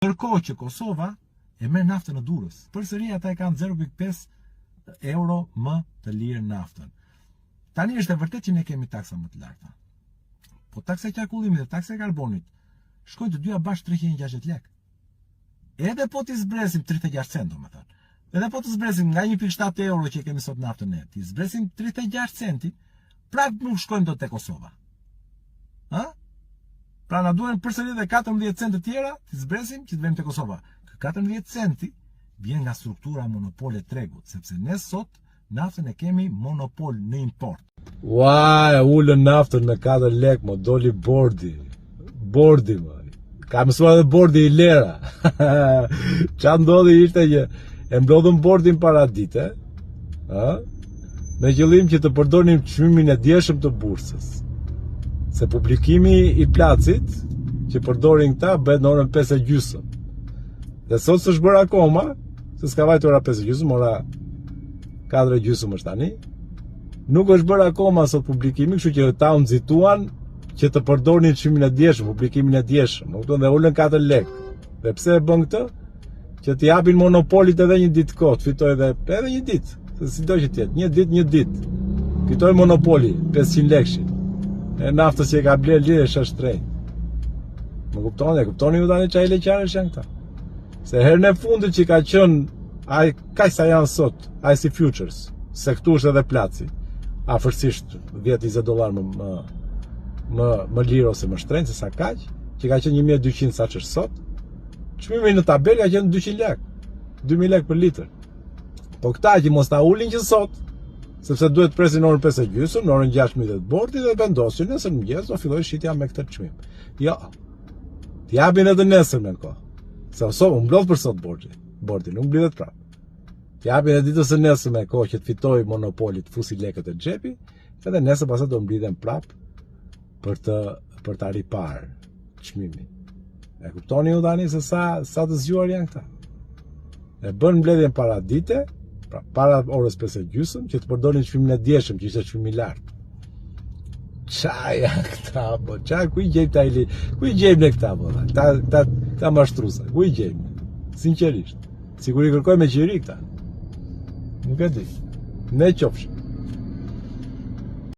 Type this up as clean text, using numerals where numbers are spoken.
Ndërkohë që Kosova e merr naftën në Durrës. Përsëri ata e kanë 0.5 euro më të lirë naftën. Tani është e vërtetë që ne kemi taksa më të larta. Po taksa e qarkullimit dhe taksa e karbonit shkojnë të dyja bashkë 360 lekë. Edhe po t'i zbresim 36 cent, domethënë. Edhe po të zbresim nga 1.7 euro që kemi sot naftën ne, t'i zbresim 36 centi, prap nuk shkojnë dot te Kosova. Ha? Pra na duhen përsëri edhe 14 cent të tjera, t'i zbresim që të vëmë te Kosova. Kë 14 centi vjen nga struktura monopole tregut, sepse ne sot naftën e kemi monopol në import. Ua, ulën naftën në 4 lekë, më doli bordi. Bordi, më. Ka mësuar edhe bordi i lera. Qa ndodhi ishte që e mblodhën bordin para dite, me qëllim që të përdornim çmimin e dieshëm të bursës. Se publikimi i placit që përdorin këta bëhet në orën 5:30. Dhe sot s'është bërë akoma, se s'ka vajtur ora 5:30, ora 4:30 është tani. Nuk është bërë akoma sot publikimi, kështu që ta u nxituan që të përdornin çmimin e dieshëm, publikimin e dieshëm, dhe ulën 4 lekë. Dhe pse e bën këtë? Që t'i japin monopolit edhe një ditë kohë, të fitoj edhe një ditë, se sido që tjetë, një ditë. Fitoj monopoli, 500 lekëshin. E naftës që e ka bler lirë është shtrenjtë. Më kuptoni ju tani çaj leqarësh janë këta. Se herën e fundit që ka qenë, kaq sa janë sot, ai si futures, se këtu është edhe placi. Afërsisht $10-20 më lirë ose më shtrenjtë se sa kaq, që ka qenë 1200 sa që është sot. Çmimi në tabelë ka qenë 200 lekë, 2000 lekë për litër. Po këta që mos ta ulin që sot, sepse duhet presin orën 5:30, në orën 16 bordi dhe vendosin nesër mëngjes do filloj shitja me këtë çmim. Jo. T'i japin edhe nesër me kohë. Se sot u mblodh për sot bordi, nuk mblidhet prapë. T'i japin edhe ditës së nesër me kohë që të fitoj monopolit, fusi lekët e xhepi, edhe nesër pastaj do mblidhen prapë për ta ripar çmimin. E kuptoni ju tani se sa të zgjuar janë këta. E bën mbledhjen para dite, pra para orës 5:30, që të përdorin çmimin e dieshëm, që ishte çmimi i lartë. Qa janë këta, bo? Ku i gjejmë ne këta, bo? Këta mashtruesa, ku i gjejmë? Sinqerisht. Sigur i kërkoj me qiri këta. Nuk e di. Ne qofshim.